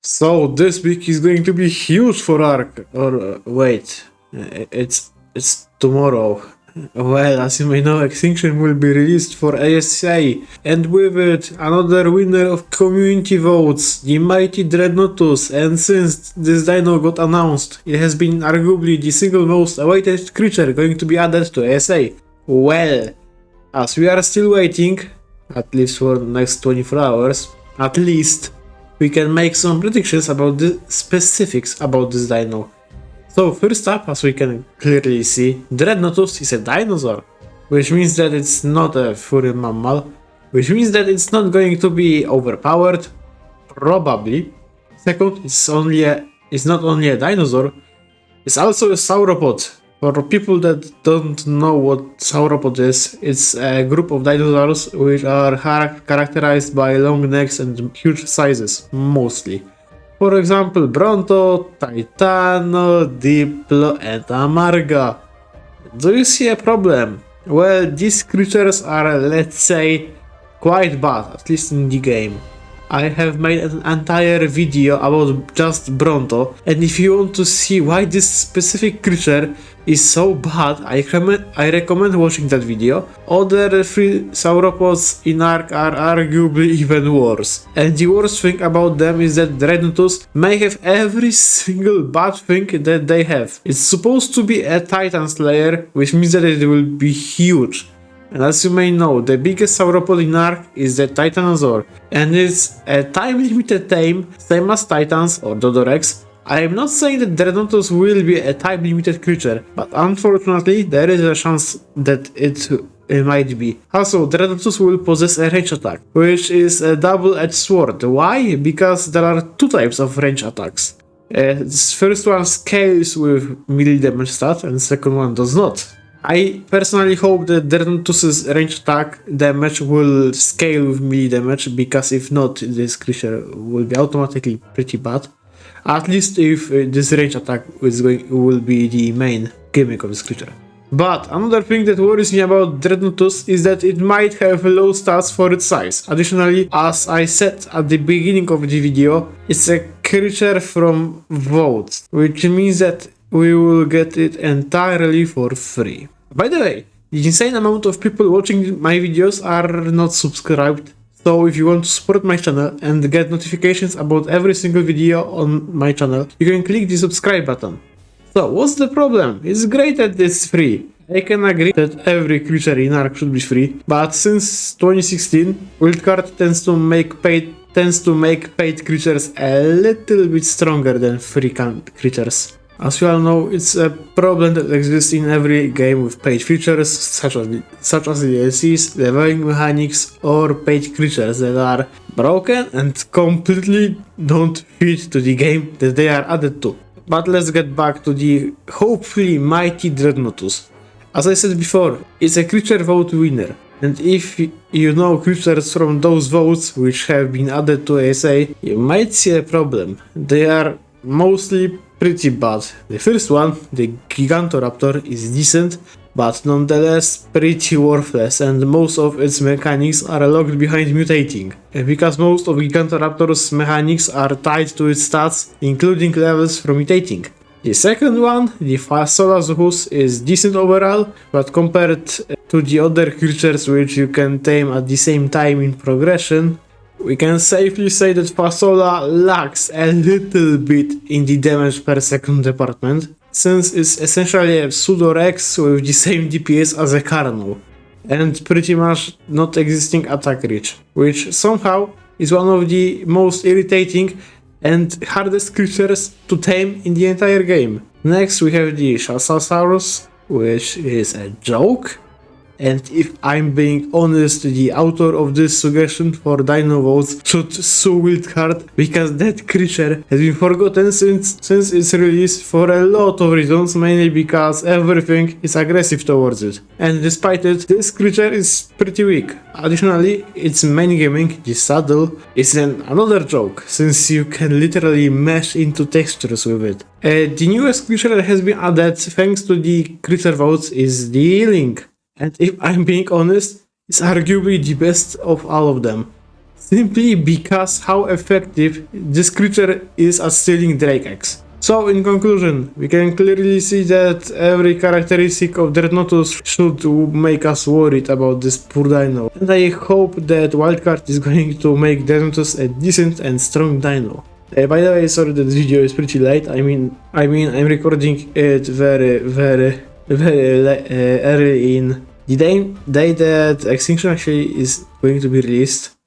So this week is going to be huge for Ark. Or wait, it's tomorrow. Well, as you may know, Extinction will be released for ASA, and with it, another winner of community votes, the mighty Dreadnoughtus, and since this dino got announced, it has been arguably the single most awaited creature going to be added to ASA. Well, as we are still waiting, at least for the next 24 hours, at least, we can make some predictions about the specifics about this dino. So first up, as we can clearly see, Dreadnoughtus is a dinosaur, which means that it's not a furry mammal, which means that it's not going to be overpowered, probably. Second, it's not only a dinosaur, it's also a sauropod. For people that don't know what sauropod is, it's a group of dinosaurs which are characterized by long necks and huge sizes, mostly. For example, Bronto, Titano, Diplo, and Amarga. Do you see a problem? Well, these creatures are, let's say, quite bad, at least in the game. I have made an entire video about just Bronto, and if you want to see why this specific creature is so bad, I recommend watching that video. Other three sauropods in Ark are arguably even worse. And the worst thing about them is that Dreadnoughtus may have every single bad thing that they have. It's supposed to be a Titan Slayer, which means that it will be huge. And as you may know, the biggest sauropod in Ark is the Titanosaur, and it's a time-limited tame, same as Titans or Dodorex. I am not saying that Dreadnoughtus will be a time-limited creature, but unfortunately there is a chance that it might be. Also, Dreadnoughtus will possess a range attack, which is a double-edged sword. Why? Because there are two types of range attacks. This first one scales with melee damage stat, and the second one does not. I personally hope that Dreadnoughtus' range attack damage will scale with melee damage, because if not, this creature will be automatically pretty bad. At least if this range attack will be the main gimmick of this creature. But another thing that worries me about Dreadnoughtus is that it might have low stats for its size. Additionally, as I said at the beginning of the video, it's a creature from votes, which means that we will get it entirely for free. By the way, the insane amount of people watching my videos are not subscribed, so if you want to support my channel and get notifications about every single video on my channel, you can click the subscribe button. So what's the problem? It's great that it's free. I can agree that every creature in Ark should be free, but since 2016, Wildcard tends to make paid creatures a little bit stronger than free creatures. As you all know, it's a problem that exists in every game with paid features, such as DLCs, leveling mechanics, or paid creatures that are broken and completely don't fit to the game that they are added to. But let's get back to the hopefully mighty Dreadnoughtus. As I said before, it's a creature vote winner, and if you know creatures from those votes which have been added to ASA, you might see a problem. They are mostly pretty bad. The first one, the Gigantoraptor, is decent, but nonetheless pretty worthless, and most of its mechanics are locked behind mutating, because most of Gigantoraptor's mechanics are tied to its stats, including levels from mutating. The second one, the Fasolazuchus, is decent overall, but compared to the other creatures which you can tame at the same time in progression, we can safely say that Fasola lacks a little bit in the damage per second department, since it's essentially a pseudo-Rex with the same DPS as a Carno, and pretty much not existing attack reach, which somehow is one of the most irritating and hardest creatures to tame in the entire game. Next we have the Shasasaurus, which is a joke. And if I'm being honest, the author of this suggestion for Dino Votes should sue Wildcard, because that creature has been forgotten since its release for a lot of reasons, mainly because everything is aggressive towards it. And despite it, this creature is pretty weak. Additionally, its main gimmick, the saddle, is another joke, since you can literally mesh into textures with it. The newest creature that has been added thanks to the creature votes is the Link. And if I'm being honest, it's arguably the best of all of them. simply because how effective this creature is at stealing Drake eggs. So in conclusion, we can clearly see that every characteristic of Dreadnoughtus should make us worried about this poor dino. And I hope that Wildcard is going to make Dreadnoughtus a decent and strong dino. By the way, sorry that this video is pretty late. I mean I'm recording it very early in the day that Extinction actually is going to be released.